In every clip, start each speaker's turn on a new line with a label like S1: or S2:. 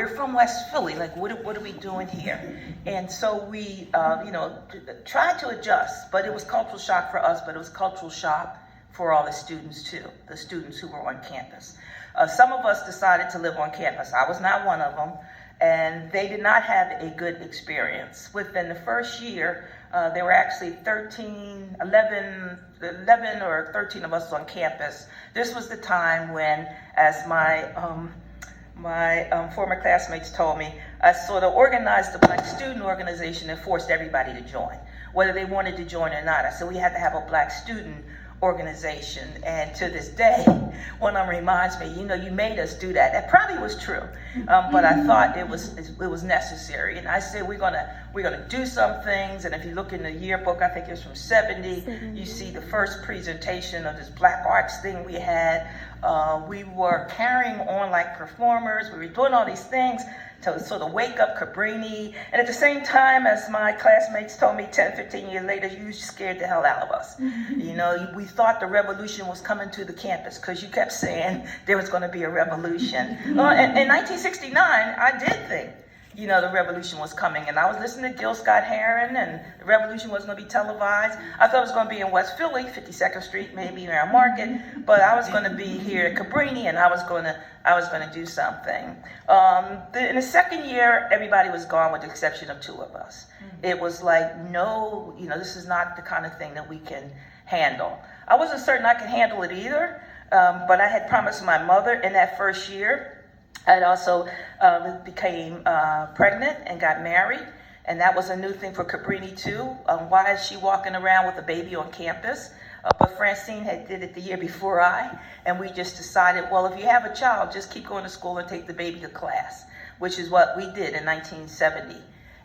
S1: we're from West Philly, like what are we doing here? And so we, tried to adjust, but it was cultural shock for us, but it was cultural shock for all the students too, the students who were on campus. Some of us decided to live on campus. I was not one of them, and they did not have a good experience. Within the first year, there were actually 11 or 13 of us on campus. This was the time when, as my former classmates told me, I sort of organized the Black Student Organization and forced everybody to join, whether they wanted to join or not. I said we had to have a Black Student Organization, and to this day, one of them reminds me, you made us do that. That probably was true, but I thought it was necessary. And I said we're gonna do some things. And if you look in the yearbook, I think it was from '70. You see the first presentation of this Black Arts thing we had. We were carrying on like performers. We were doing all these things to sort of wake up Cabrini. And at the same time, as my classmates told me 10, 15 years later, you scared the hell out of us. We thought the revolution was coming to the campus because you kept saying there was going to be a revolution. In 1969, I did think, the revolution was coming. And I was listening to Gil Scott-Heron, and the revolution was going to be televised. I thought it was going to be in West Philly, 52nd Street, maybe around Market, but I was going to be here at Cabrini, and I was going to do something. In the second year, everybody was gone with the exception of two of us. It was like, no, this is not the kind of thing that we can handle. I wasn't certain I could handle it either, but I had promised my mother in that first year. I also became pregnant and got married, and that was a new thing for Cabrini too. Why is she walking around with a baby on campus? But Francine had did it the year before and we just decided, well, if you have a child, just keep going to school and take the baby to class, which is what we did in 1970.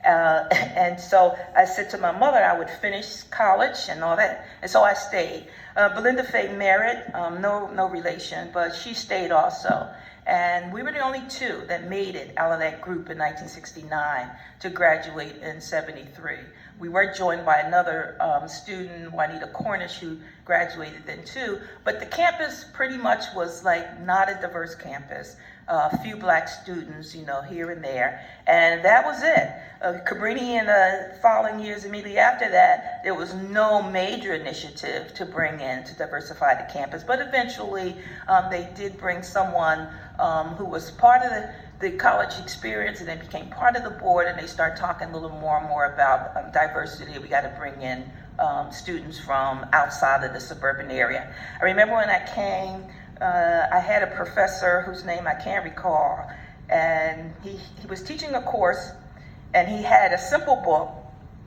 S1: And so I said to my mother I would finish college and all that, and so I stayed. Belinda Reid-Merritt, no relation, but she stayed also. And we were the only two that made it out of that group in 1969 to graduate in '73. We were joined by another student, Juanita Cornish, who graduated then too. But the campus pretty much was like not a diverse campus. A few Black students, here and there. And that was it. Cabrini in the following years immediately after that, there was no major initiative to bring in to diversify the campus. But eventually, they did bring someone who was part of the college experience, and then became part of the board, and they start talking a little more and more about diversity. We got to bring in students from outside of the suburban area. I remember when I came, I had a professor whose name I can't recall, and he was teaching a course, and he had a simple book,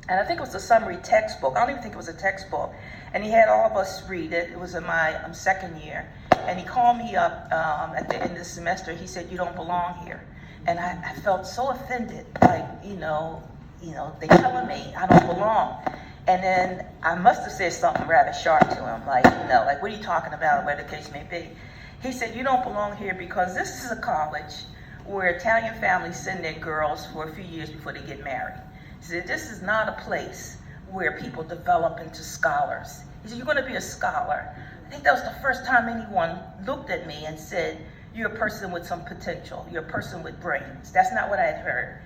S1: and I think it was a summary textbook. I don't even think it was a textbook. And he had all of us read it. It was in my second year. And he called me up at the end of the semester. He said, "You don't belong here." And I felt so offended, like, they telling me I don't belong. And then I must have said something rather sharp to him, like, what are you talking about, whatever the case may be. He said, "You don't belong here because this is a college where Italian families send their girls for a few years before they get married." He said, "This is not a place where people develop into scholars." He said, "You're going to be a scholar." I think that was the first time anyone looked at me and said, "You're a person with some potential. You're a person with brains." That's not what I had heard,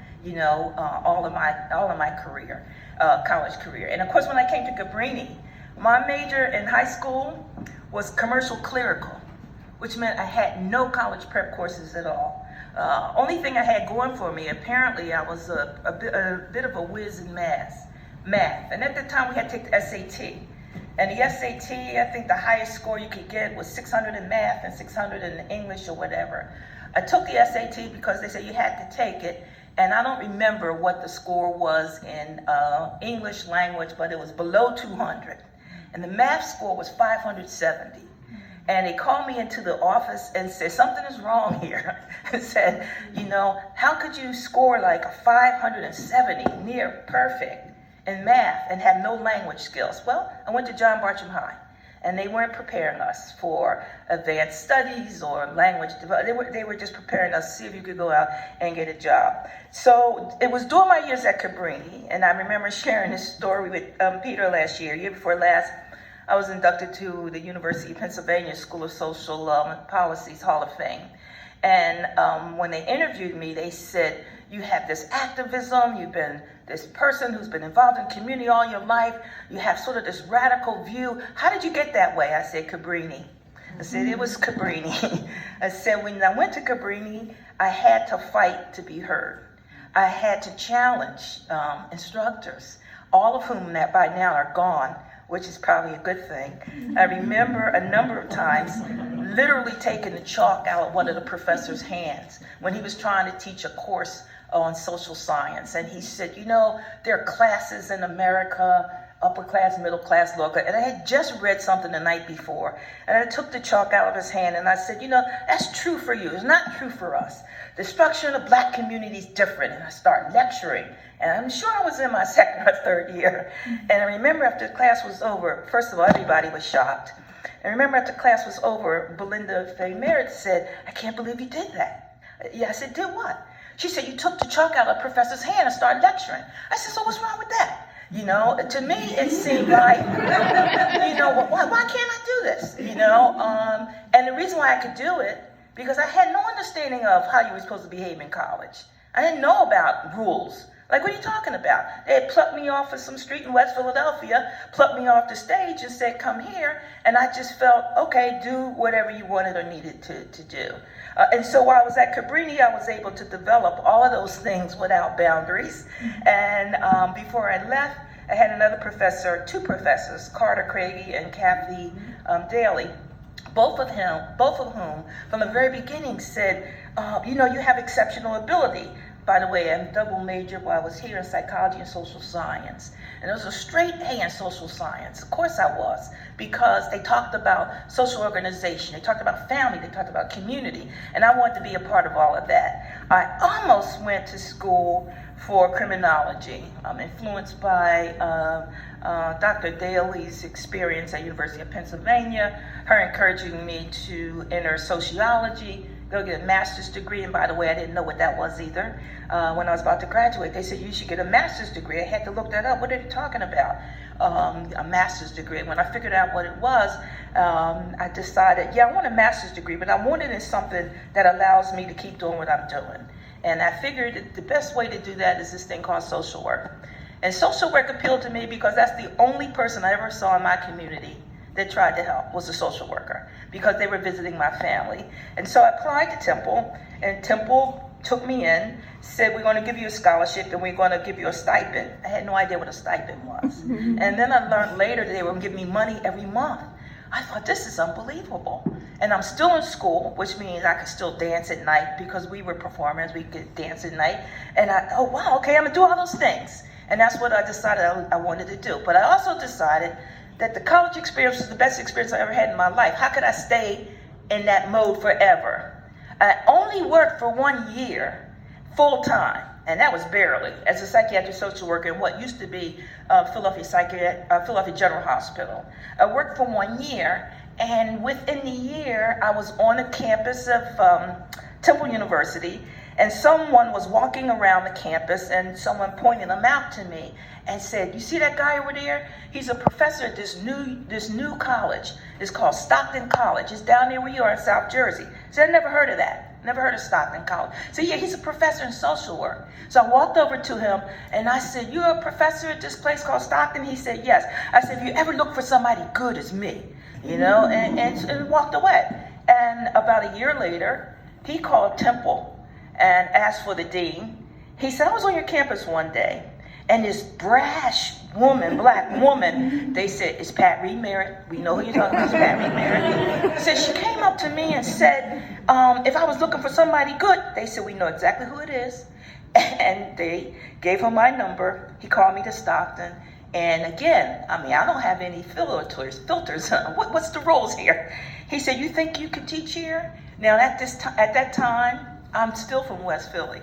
S1: all of my career, college career. And of course, when I came to Cabrini, my major in high school was commercial clerical, which meant I had no college prep courses at all. Only thing I had going for me, apparently, I was a bit of a whiz in math. And at the time, we had to take the SAT. And the SAT, I think the highest score you could get was 600 in math and 600 in English or whatever. I took the SAT because they said you had to take it, and I don't remember what the score was in English language, but it was below 200. And the math score was 570. And they called me into the office and said, "Something is wrong here." And said, "How could you score like a 570, near perfect, in math and have no language skills?" Well, I went to John Bartram High, and they weren't preparing us for advanced studies or language development. They were just preparing us to see if you could go out and get a job. So it was during my years at Cabrini, and I remember sharing this story with Peter year before last. I was inducted to the University of Pennsylvania School of Social Policies Hall of Fame. And when they interviewed me, they said, you have this activism, you've been this person who's been involved in community all your life, you have sort of this radical view. How did you get that way? I said, Cabrini. I said, it was Cabrini. I said, when I went to Cabrini, I had to fight to be heard. I had to challenge instructors, all of whom that by now are gone, which is probably a good thing. I remember a number of times literally taking the chalk out of one of the professor's hands when he was trying to teach a course on social science. And he said, you know, there are classes in America, upper class, middle class, lower class. And I had just read something the night before. And I took the chalk out of his hand and I said, you know, that's true for you. It's not true for us. The structure of the Black community is different. And I started lecturing. And I'm sure I was in my second or third year. And I remember after the class was over, first of all, everybody was shocked. And I remember after class was over, Belinda Reid-Merritt said, I can't believe you did that. Yeah, I said, did what? She said, you took the chalk out of the professor's hand and started lecturing. I said, so what's wrong with that? You know, to me, it seemed like, you know, why can't I do this? You know, and the reason why I could do it, because I had no understanding of how you were supposed to behave in college. I didn't know about rules. Like, what are you talking about? They had plucked me off of some street in West Philadelphia, plucked me off the stage and said, come here. And I just felt, okay, do whatever you wanted or needed to do. And so while I was at Cabrini, I was able to develop all of those things without boundaries. And before I left, I had another professor, two professors, Carter Craigie and Kathy Daly, both of whom from the very beginning said, you know, you have exceptional ability. By the way, I'm double major while I was here in psychology and social science. And it was a straight A in social science. Of course I was, because they talked about social organization, they talked about family, they talked about community, and I wanted to be a part of all of that. I almost went to school for criminology. I'm influenced by Dr. Daly's experience at University of Pennsylvania, her encouraging me to enter sociology, go get a master's degree. And by the way, I didn't know what that was either. When I was about to graduate, they said, you should get a master's degree. I had to look that up. What are they talking about? A master's degree. When I figured out what it was, I decided, yeah, I want a master's degree, but I want it in something that allows me to keep doing what I'm doing. And I figured that the best way to do that is this thing called social work. And social work appealed to me because that's the only person I ever saw in my community that tried to help was a social worker, because they were visiting my family. And so I applied to Temple, and Temple took me in, said, we're going to give you a scholarship and we're going to give you a stipend. I had no idea what a stipend was. And then I learned later that they were going to give me money every month. I thought, this is unbelievable. And I'm still in school, which means I could still dance at night, because we were performers, we could dance at night. And oh wow, okay, I'm gonna do all those things. And that's what I decided I wanted to do. But I also decided that the college experience was the best experience I ever had in my life. How could I stay in that mode forever? I only worked for 1 year full time, and that was barely, as a psychiatric social worker in what used to be Philadelphia General Hospital. I worked for 1 year, and within the year, I was on the campus of Temple University, and someone was walking around the campus, and someone pointed him out to me and said, you see that guy over there? He's a professor at this new college. It's called Stockton College. It's down there where you are in South Jersey. So I never heard of that. Never heard of Stockton College. So yeah, he's a professor in social work. So I walked over to him and I said, you're a professor at this place called Stockton? He said, yes. I said, if you ever look for somebody good, it's me. You know, and walked away. And about a year later, he called Temple and asked for the dean. He said, I was on your campus one day, and this brash woman, black woman, they said, it's Pat Reid-Merritt. We know who you're talking about, it's Pat Reid-Merritt. Said she came up to me and said, if I was looking for somebody good, they said, we know exactly who it is. And they gave him my number. He called me to Stockton. And again, I mean, I don't have any filters. What's the rules here? He said, you think you could teach here? Now, at that time, I'm still from West Philly.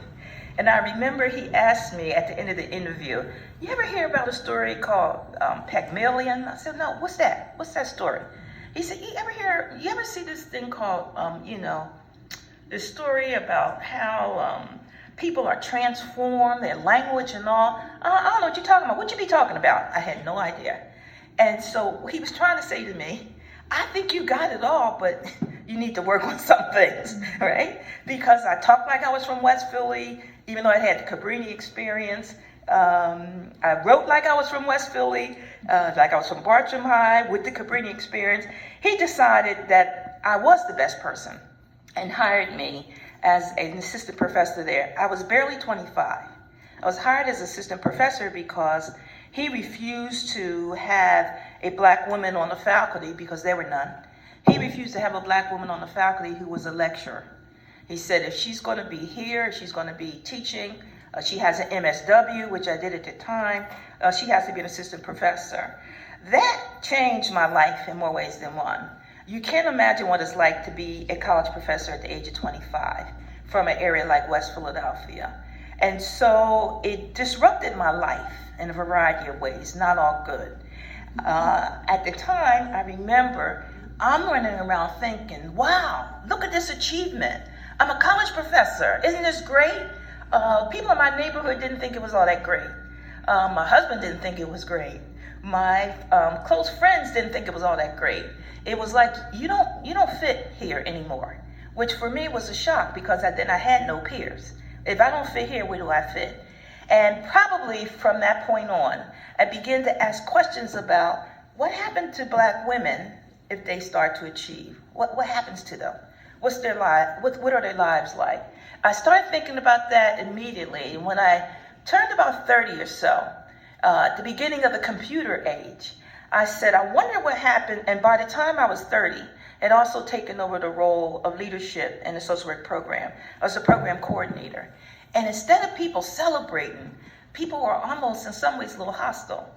S1: And I remember he asked me at the end of the interview, you ever hear about a story called Pygmalion? I said, no, what's that? What's that story? He said, you ever see this thing called, this story about how people are transformed, their language and all? I don't know what you're talking about. What you be talking about? I had no idea. And so he was trying to say to me, I think you got it all, but you need to work on some things, right? Because I talked like I was from West Philly, even though I had the Cabrini experience. I wrote like I was from West Philly, like I was from Bartram High with the Cabrini experience. He decided that I was the best person and hired me as an assistant professor there. I was barely 25. I was hired as assistant professor because he refused to have a black woman on the faculty because there were none. He refused to have a black woman on the faculty who was a lecturer. He said if she's going to be here, if she's going to be teaching, she has an MSW, which I did at the time, she has to be an assistant professor. That changed my life in more ways than one. You can't imagine what it's like to be a college professor at the age of 25 from an area like West Philadelphia. And so it disrupted my life in a variety of ways, not all good. At the time, I remember I'm running around thinking, wow, look at this achievement. I'm a college professor. Isn't this great? People in my neighborhood didn't think it was all that great. My husband didn't think it was great. My close friends didn't think it was all that great. It was like, you don't fit here anymore, which for me was a shock because then I had no peers. If I don't fit here, where do I fit? And probably from that point on, I began to ask questions about what happened to black women if they start to achieve. What happens to them? What's their life? What are their lives like? I started thinking about that immediately. When I turned about 30 or so, at the beginning of the computer age, I said, I wonder what happened. And by the time I was 30, I'd also taken over the role of leadership in the social work program. I was a program coordinator. And instead of people celebrating, people were almost in some ways a little hostile.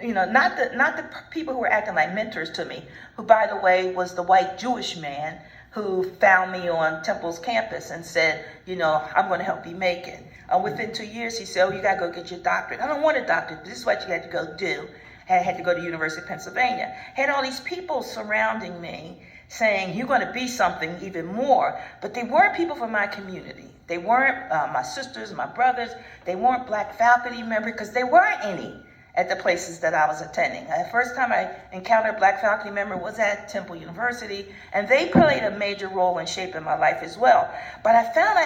S1: You know, not the people who were acting like mentors to me, who, by the way, was the white Jewish man who found me on Temple's campus and said, you know, I'm going to help you make it. Within 2 years, he said, oh, you got to go get your doctorate. I don't want a doctorate, but this is what you had to go do. I had to go to the University of Pennsylvania. Had all these people surrounding me saying, you're going to be something even more. But they weren't people from my community. They weren't my sisters, my brothers. They weren't black faculty members because there weren't any at the places that I was attending. The first time I encountered a black faculty member was at Temple University, and they played a major role in shaping my life as well. But I found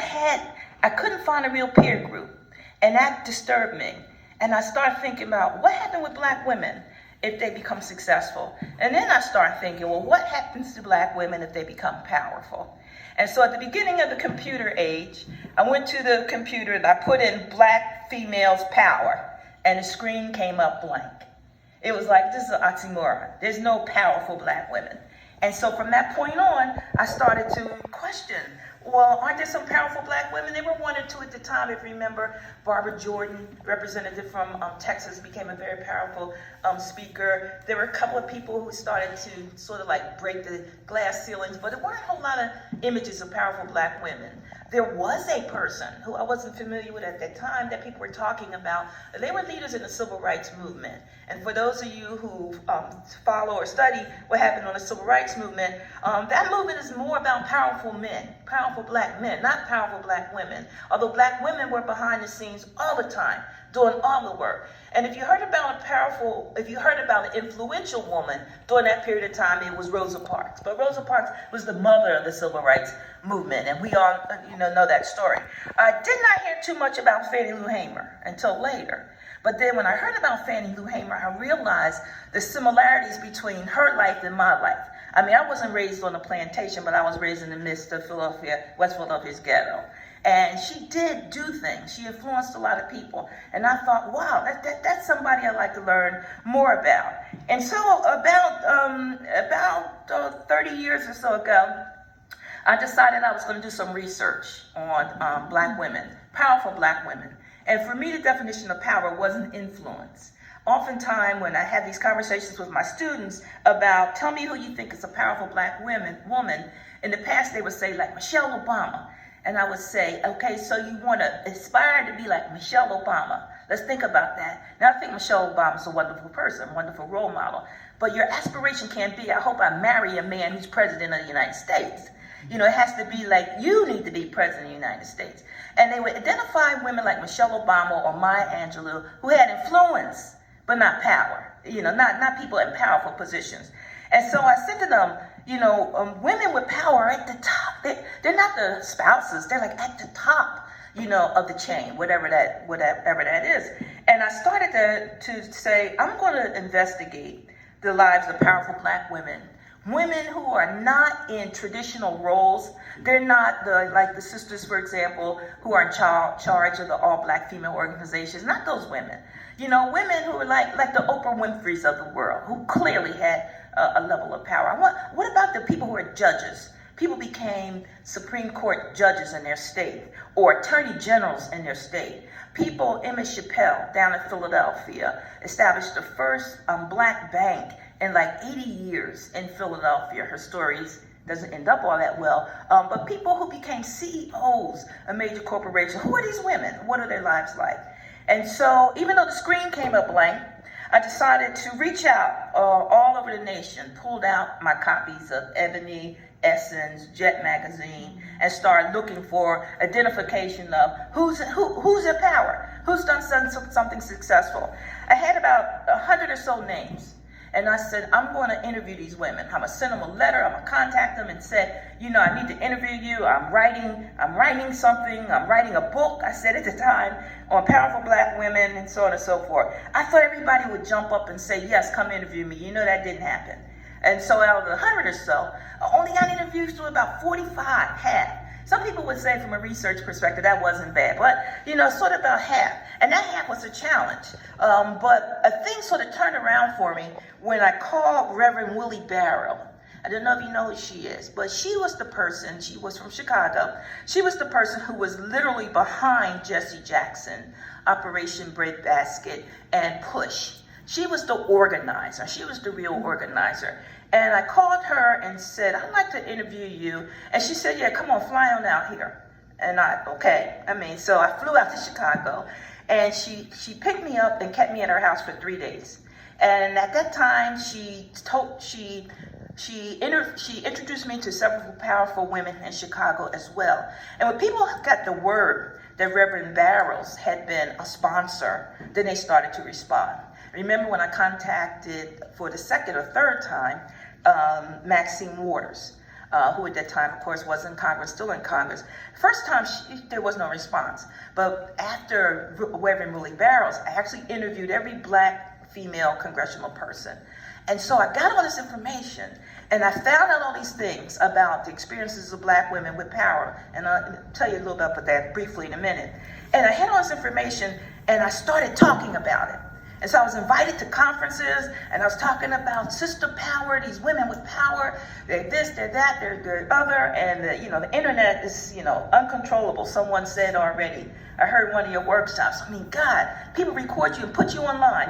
S1: I couldn't find a real peer group, and that disturbed me. And I started thinking about what happened with black women if they become successful. And then I started thinking, well, what happens to black women if they become powerful? And so at the beginning of the computer age, I went to the computer and I put in black females power, and the screen came up blank. It was like, this is an oxymoron. There's no powerful black women. And so from that point on, I started to question, well, aren't there some powerful black women? There were one or two at the time. If you remember, Barbara Jordan, representative from Texas, became a very powerful speaker. There were a couple of people who started to sort of like break the glass ceilings, but there weren't a whole lot of images of powerful black women. There was a person who I wasn't familiar with at that time that people were talking about. They were leaders in the civil rights movement. And for those of you who follow or study what happened on the civil rights movement, that movement is more about powerful men, powerful black men, not powerful black women. Although black women were behind the scenes all the time, doing all the work. And if you heard about an influential woman during that period of time, it was Rosa Parks. But Rosa Parks was the mother of the civil rights movement, and we all know that story. I did not hear too much about Fannie Lou Hamer until later. But then when I heard about Fannie Lou Hamer, I realized the similarities between her life and my life. I mean, I wasn't raised on a plantation, but I was raised in the midst of West Philadelphia's ghetto. And she did do things. She influenced a lot of people. And I thought, wow, that's somebody I'd like to learn more about. And so about 30 years or so ago, I decided I was going to do some research on black women, powerful black women. And for me, the definition of power wasn't influence. Oftentimes, when I have these conversations with my students about, tell me who you think is a powerful black woman, in the past they would say like Michelle Obama. And I would say, okay, so you want to aspire to be like Michelle Obama. Let's think about that. Now, I think Michelle Obama's a wonderful person, wonderful role model. But your aspiration can't be, I hope I marry a man who's president of the United States. You know, it has to be like, you need to be president of the United States. And they would identify women like Michelle Obama or Maya Angelou who had influence, but not power. You know, not people in powerful positions. And so I said to them, women with power are at the top. They're not the spouses. They're like at the top, of the chain, whatever that is. And I started to say, I'm going to investigate the lives of powerful Black women. Women who are not in traditional roles. They're not like the sisters, for example, who are in charge of the all-Black female organizations. Not those women. Women who are like the Oprah Winfreys of the world, who clearly had a level of power. What about the people who are judges? People became Supreme Court judges in their state or attorney generals in their state. People, Emmett Chappelle down in Philadelphia, established the first Black bank in like 80 years in Philadelphia. Her stories doesn't end up all that well. But people who became CEOs of major corporations, who are these women? What are their lives like? And so even though the screen came up blank, I decided to reach out all over the nation, pulled out my copies of Ebony, Essence, Jet magazine, and started looking for identification of who's in power, who's done something successful. I had about 100 or so names. And I said, I'm going to interview these women. I'm going to send them a letter. I'm going to contact them and say, I need to interview you. I'm writing something. I'm writing a book, I said at the time, on powerful Black women and so on and so forth. I thought everybody would jump up and say, yes, come interview me. That didn't happen. And so out of the 100 or so, I only got interviews to about 45, half. Some people would say from a research perspective that wasn't bad, but sort of about half. And that half was a challenge. But a thing sort of turned around for me when I called Reverend Willie Barrow. I don't know if you know who she is, but she was the person, she was from Chicago. She was the person who was literally behind Jesse Jackson, Operation Breadbasket, and Push. She was the organizer. She was the real organizer. And I called her and said, I'd like to interview you. And she said, yeah, come on, fly on out here. And so I flew out to Chicago, and she picked me up and kept me at her house for 3 days. And at that time, she introduced me to several powerful women in Chicago as well. And when people got the word that Reverend Barrows had been a sponsor, then they started to respond. Remember when I contacted for the second or third time Maxine Waters, who at that time, of course, was in Congress, still in Congress. First time, there was no response. But after Reverend Willie Barrows, I actually interviewed every Black female congressional person. And so I got all this information, and I found out all these things about the experiences of Black women with power. And I'll tell you a little bit about that briefly in a minute. And I had all this information, and I started talking about it. And so I was invited to conferences, and I was talking about sister power, these women with power. They're this, they're that, they're the other. And the internet is, uncontrollable. Someone said already. I heard one of your workshops. God, people record you and put you online.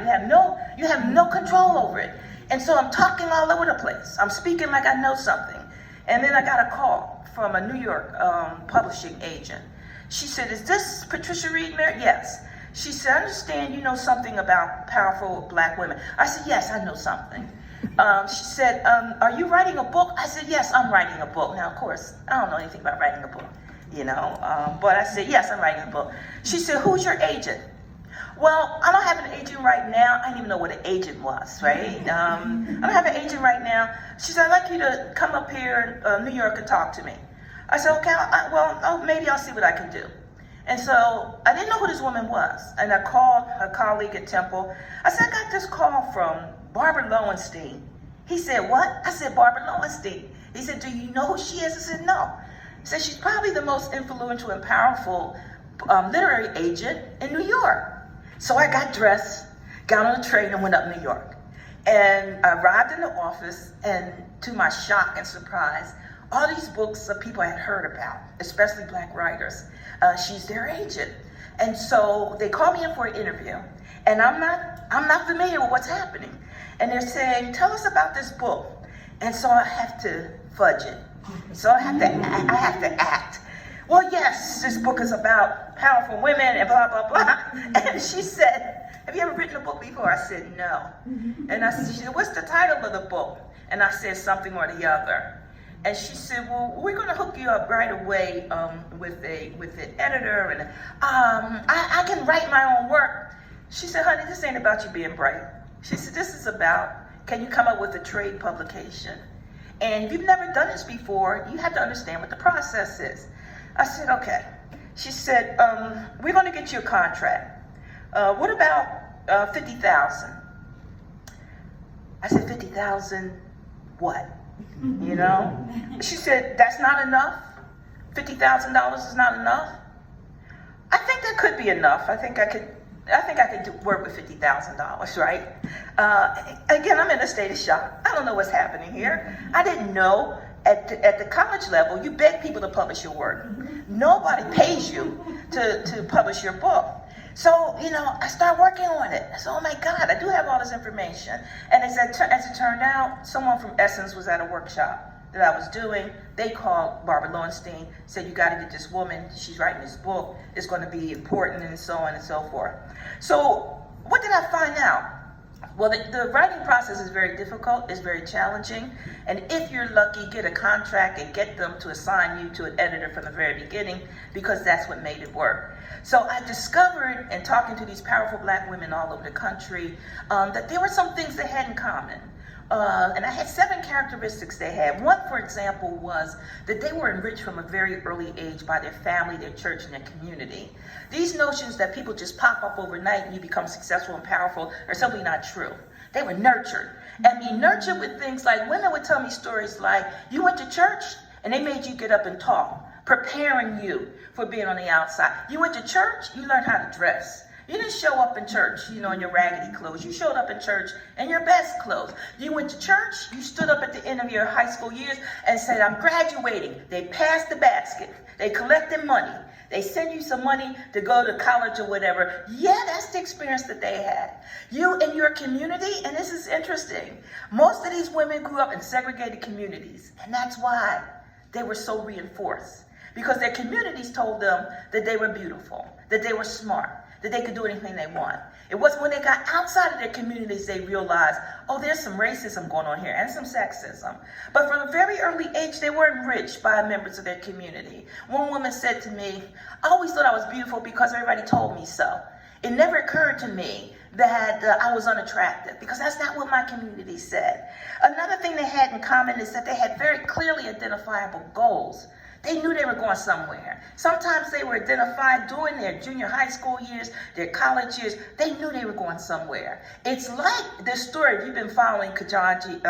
S1: You have no control over it. And so I'm talking all over the place. I'm speaking like I know something. And then I got a call from a New York publishing agent. She said, is this Patricia Reid-Merritt? Yes. She said, I understand you know something about powerful Black women. I said, yes, I know something. She said, are you writing a book? I said, yes, I'm writing a book. Now, of course, I don't know anything about writing a book, but I said, yes, I'm writing a book. She said, who's your agent? Well, I don't have an agent right now. I didn't even know what an agent was, right? I don't have an agent right now. She said, I'd like you to come up here in New York and talk to me. I said, okay, maybe I'll see what I can do. And so I didn't know who this woman was. And I called her colleague at Temple. I said, I got this call from Barbara Lowenstein. He said, what? I said, Barbara Lowenstein. He said, do you know who she is? I said, no. He said, she's probably the most influential and powerful literary agent in New York. So I got dressed, got on a train, and went up New York. And I arrived in the office, and to my shock and surprise, all these books that people had heard about, especially Black writers, she's their agent. And so they called me in for an interview, and I'm not familiar with what's happening. And they're saying, tell us about this book. And so I have to fudge it. So I have to act. Well, yes, this book is about powerful women and blah, blah, blah. And she said, have you ever written a book before? I said, no. And she said, what's the title of the book? And I said, something or the other. And she said, well, we're going to hook you up right away with an editor, and I can write my own work. She said, honey, this ain't about you being bright. She said, this is about, can you come up with a trade publication? And if you've never done this before, you have to understand what the process is. I said, okay. She said, we're going to get you a contract. What about 50,000? I said, 50,000 what? You know? She said, that's not enough? $50,000 is not enough? I think that could be enough. I think I could work with $50,000, right? Again, I'm in a state of shock. I don't know what's happening here. I didn't know at the college level, you beg people to publish your work. Nobody pays you to publish your book. So, you know, I started working on it. I said, oh my God, I do have all this information. And as it turned out, someone from Essence was at a workshop that I was doing. They called Barbara Lowenstein, said, you got to get this woman. She's writing this book. It's going to be important, and so on and so forth. So what did I find out? Well, the writing process is very difficult. It's very challenging. And if you're lucky, get a contract and get them to assign you to an editor from the very beginning, because that's what made it work. So I discovered, in talking to these powerful Black women all over the country, that there were some things they had in common. And I had 7 characteristics they had. One, for example, was that they were enriched from a very early age by their family, their church, and their community. These notions that people just pop up overnight and you become successful and powerful are simply not true. They were nurtured. And being nurtured with things like, women would tell me stories like, you went to church and they made you get up and talk, preparing you for being on the outside. You went to church, you learned how to dress. You didn't show up in church, you know, in your raggedy clothes. You showed up in church in your best clothes. You went to church, you stood up at the end of your high school years and said, I'm graduating. They passed the basket. They collected money. They send you some money to go to college or whatever. Yeah, that's the experience that they had. You in your community, and this is interesting, most of these women grew up in segregated communities, and that's why they were so reinforced. Because their communities told them that they were beautiful, that they were smart, that they could do anything they want. It wasn't when they got outside of their communities they realized, oh, there's some racism going on here and some sexism. But from a very early age, they were enriched by members of their community. One woman said to me, I always thought I was beautiful because everybody told me so. It never occurred to me that I was unattractive, because that's not what my community said. Another thing they had in common is that they had very clearly identifiable goals. They knew they were going somewhere. Sometimes they were identified during their junior high school years, their college years. They knew they were going somewhere. It's like this story, if you've been following Ketanji,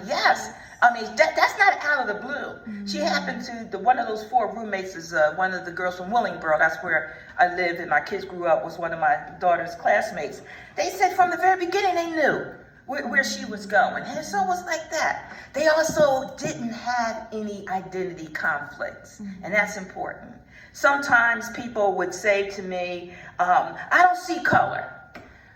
S1: yes. I mean, that's not out of the blue. Mm-hmm. She happened to, one of those 4 roommates is one of the girls from Willingboro. That's where I lived and my kids grew up, was one of my daughter's classmates. They said from the very beginning they knew where she was going. And so it was like that. They also didn't have any identity conflicts, and that's important. Sometimes people would say to me, I don't see color.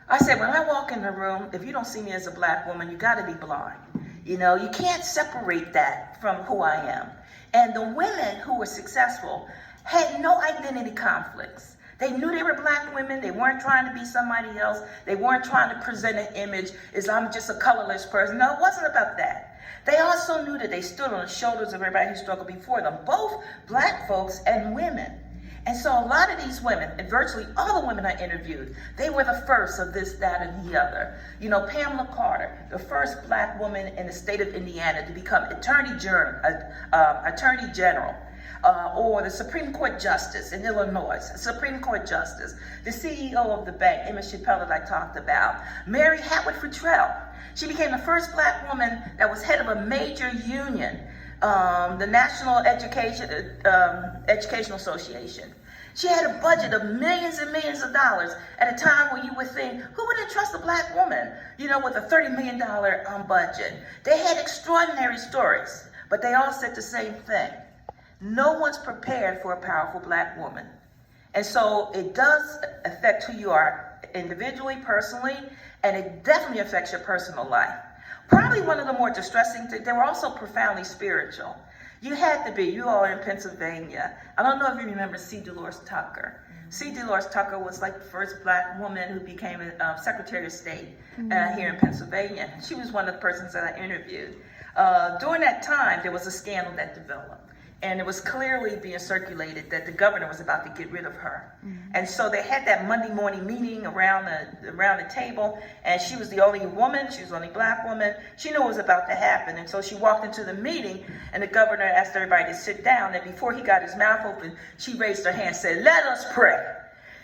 S1: I said, when I walk in the room, if you don't see me as a Black woman, you gotta be blind. You know, you can't separate that from who I am. And the women who were successful had no identity conflicts. They knew they were Black women. They weren't trying to be somebody else. They weren't trying to present an image as I'm just a colorless person. No, it wasn't about that. They also knew that they stood on the shoulders of everybody who struggled before them, both Black folks and women. And so a lot of these women, and virtually all the women I interviewed, they were the first of this, that, and the other. You know, Pamela Carter, the first Black woman in the state of Indiana to become Attorney General. Or the Supreme Court Justice in Illinois, Supreme Court Justice, the CEO of the bank, Emma Chappelle, that I talked about, Mary Hatwood Futrell. She became the first Black woman that was head of a major union, the National Educational Association. She had a budget of millions and millions of dollars at a time when you would think, who would entrust a Black woman, you know, with a $30 million budget? They had extraordinary stories, but they all said the same thing. No one's prepared for a powerful Black woman. And so it does affect who you are individually, personally, and it definitely affects your personal life. Probably one of the more distressing things, they were also profoundly spiritual. You had to be, you all are in Pennsylvania. I don't know if you remember C. Dolores Tucker. C. Dolores Tucker was like the first Black woman who became a Secretary of State here in Pennsylvania. She was one of the persons that I interviewed. During that time, there was a scandal that developed. And it was clearly being circulated that the governor was about to get rid of her. And so they had that Monday morning meeting around the table, and she was the only woman, she was the only black woman. She knew it was about to happen. And so she walked into the meeting, and the governor asked everybody to sit down. And before he got his mouth open, she raised her hand and said, "Let us pray."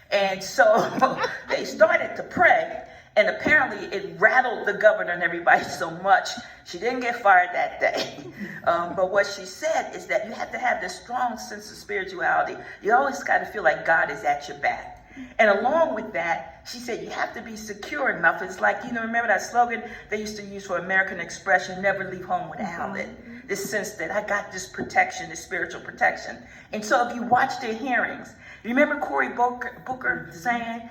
S1: And so they started to pray. And apparently it rattled the governor and everybody so much, she didn't get fired that day. But what she said is that you have to have this strong sense of spirituality. You always got to feel like God is at your back. And along with that, she said you have to be secure enough. It's like, remember that slogan they used to use for American Express, you never leave home without it. This sense that I got this protection, this spiritual protection. And so if you watch their hearings, remember Cory Booker saying,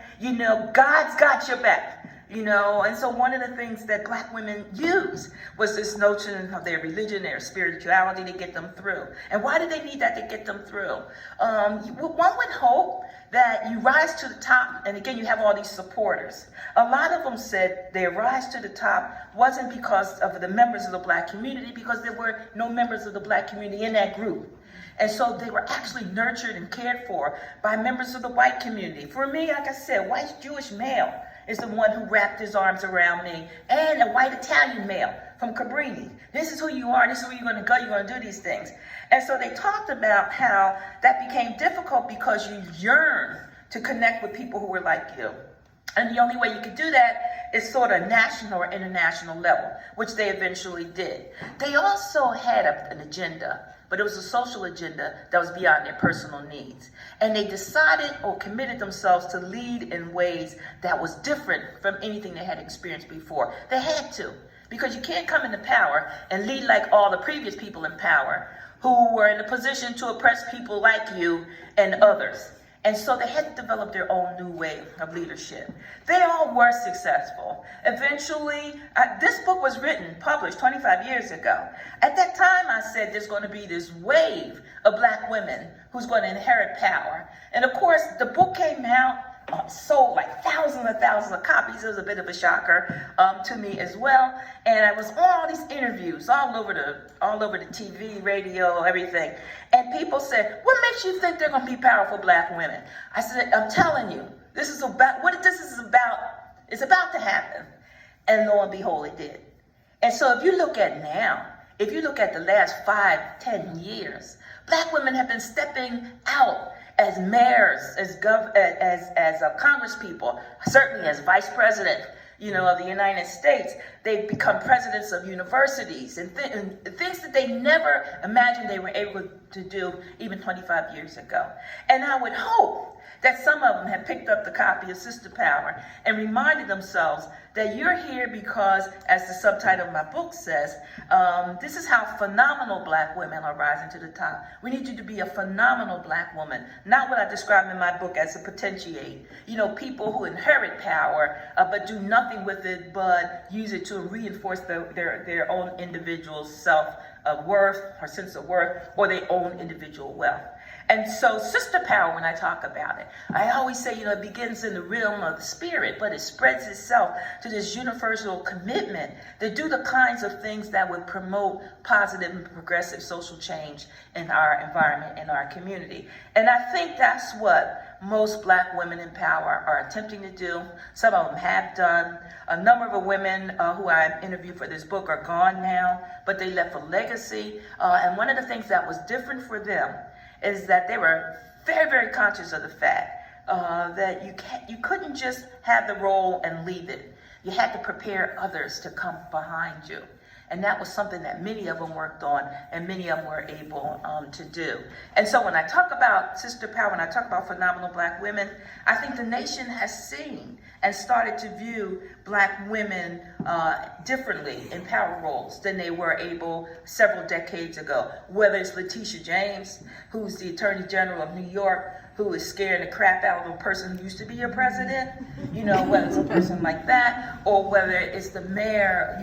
S1: God's got your back. And so one of the things that black women used was this notion of their religion, their spirituality to get them through. And why did they need that to get them through? One would hope that you rise to the top, and again, you have all these supporters. A lot of them said their rise to the top wasn't because of the members of the black community, because there were no members of the black community in that group. And so they were actually nurtured and cared for by members of the white community. For me, like I said, white Jewish male is the one who wrapped his arms around me, and a white Italian male from Cabrini. This is who you are, this is where you're going to go, you're going to do these things. And so they talked about how that became difficult because you yearn to connect with people who were like you. And the only way you could do that is sort of national or international level, which they eventually did. They also had an agenda, but it was a social agenda that was beyond their personal needs. And they decided or committed themselves to lead in ways that was different from anything they had experienced before. They had to, because you can't come into power and lead like all the previous people in power who were in a position to oppress people like you and others. And so they had to develop their own new way of leadership. They all were successful. Eventually, this book was written, published 25 years ago. At that time, I said there's going to be this wave of black women who's going to inherit power. And of course, the book came out, sold like thousands of copies. It was a bit of a shocker to me as well. And I was on all these interviews all over the TV, radio, everything. And people said, "What makes you think they're going to be powerful black women?" I said, "I'm telling you, this is about what this is about. It's about to happen." And lo and behold, it did. And so if you look at now, if you look at the last 5-10 years, black women have been stepping out as mayors, as congresspeople, certainly as vice president, of the United States. They've become presidents of universities and things that they never imagined they were able to do even 25 years ago. And I would hope that some of them have picked up the copy of Sister Power and reminded themselves that you're here because, as the subtitle of my book says, this is how phenomenal black women are rising to the top. We need you to be a phenomenal black woman, not what I describe in my book as a potentiate. People who inherit power but do nothing with it but use it to reinforce their own individual self-worth or sense of worth or their own individual wealth. And so Sister Power, when I talk about it, I always say, it begins in the realm of the spirit, but it spreads itself to this universal commitment to do the kinds of things that would promote positive and progressive social change in our environment, in our community. And I think that's what most black women in power are attempting to do. Some of them have done. A number of women who I interviewed for this book are gone now, but they left a legacy. And one of the things that was different for them is that they were very, very conscious of the fact that you couldn't just have the role and leave it. You had to prepare others to come behind you. And that was something that many of them worked on and many of them were able to do. And so when I talk about Sister Power, when I talk about phenomenal black women, I think the nation has seen and started to view black women differently in power roles than they were able several decades ago. Whether it's Letitia James, who's the Attorney General of New York, who is scaring the crap out of a person who used to be your president, whether it's a person like that, or whether it's the mayor,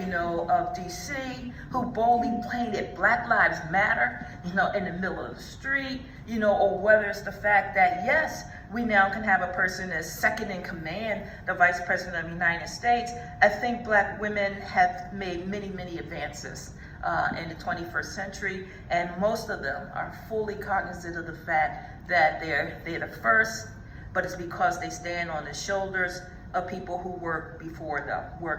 S1: of DC, who boldly painted Black Lives Matter, in the middle of the street, or whether it's the fact that, yes, we now can have a person as second in command, the Vice President of the United States. I think black women have made many, many advances in the 21st century, and most of them are fully cognizant of the fact that they're the first, but it's because they stand on the shoulders of people who worked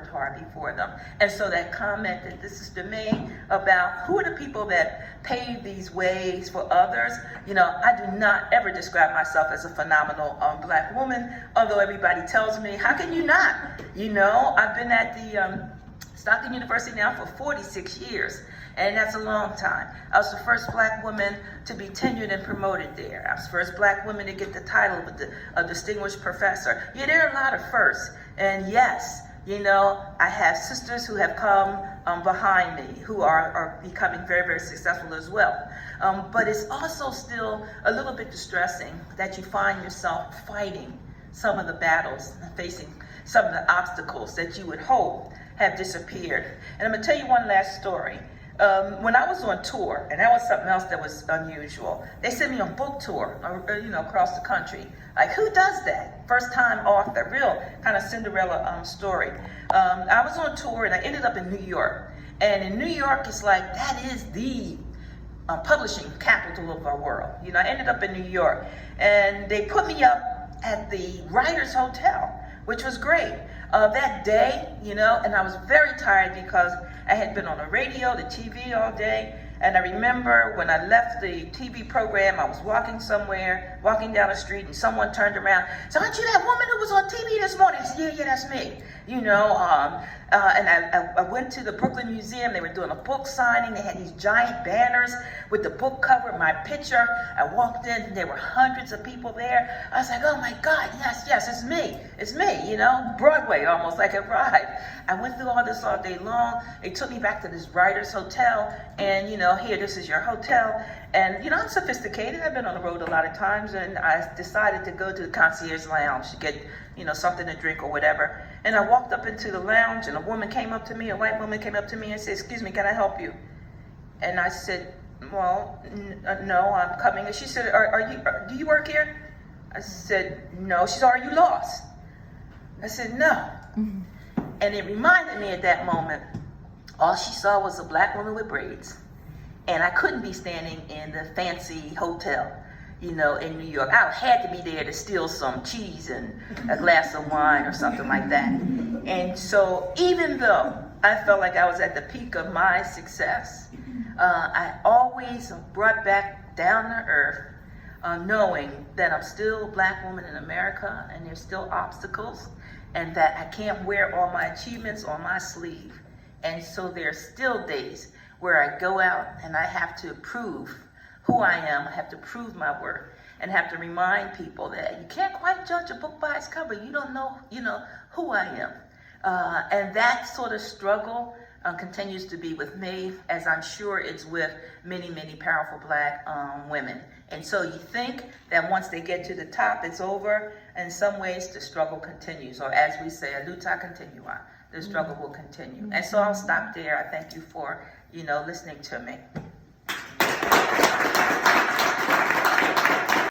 S1: hard before them. And so that comment that this sister made about who are the people that pave these ways for others, I do not ever describe myself as a phenomenal black woman, although everybody tells me, how can you not? I've been at the Stockton University now for 46 years. And that's a long time. I was the first black woman to be tenured and promoted there. I was the first black woman to get the title of a distinguished professor. Yeah, there are a lot of firsts. And yes, I have sisters who have come behind me who are becoming very, very successful as well. But it's also still a little bit distressing that you find yourself fighting some of the battles, facing some of the obstacles that you would hope have disappeared. And I'm gonna tell you one last story. When I was on tour, and that was something else that was unusual, they sent me on book tour, across the country. Like, who does that? First time author, real kind of Cinderella story. I was on tour and I ended up in New York. And in New York, it's like, that is the publishing capital of our world. I ended up in New York and they put me up at the Writers Hotel, which was great. That day, and I was very tired because I had been on the radio, the TV all day, and I remember when I left the TV program, I was walking down the street, and someone turned around, said, aren't you that woman who was on TV this morning? I said, yeah, that's me. And I went to the Brooklyn Museum. They were doing a book signing. They had these giant banners with the book cover, my picture. I walked in, and there were hundreds of people there. I was like, oh my God, yes, it's me. It's me, Broadway almost, like a ride. I went through all this all day long. They took me back to this Writers Hotel, and here, this is your hotel. And I'm sophisticated. I've been on the road a lot of times, and I decided to go to the concierge lounge to get something to drink or whatever. And I walked up into the lounge, and a white woman came up to me and said, excuse me, can I help you? And I said, well, no, I'm coming. And she said, do you work here? I said, no. She said, are you lost? I said, no. Mm-hmm. And it reminded me at that moment, all she saw was a black woman with braids. And I couldn't be standing in the fancy hotel, in New York. I had to be there to steal some cheese and a glass of wine or something like that. And so even though I felt like I was at the peak of my success, I always brought back down to earth, knowing that I'm still a black woman in America and there's still obstacles, and that I can't wear all my achievements on my sleeve. And so there's still days where I go out and I have to prove who I am. I have to prove my worth and have to remind people that you can't quite judge a book by its cover. You don't know, who I am. And that sort of struggle continues to be with me, as I'm sure it's with many, many powerful black women. And so you think that once they get to the top, it's over. In some ways, the struggle continues. Or as we say, a luta continua. The struggle will continue. And so I'll stop there. I thank you for, listening to me.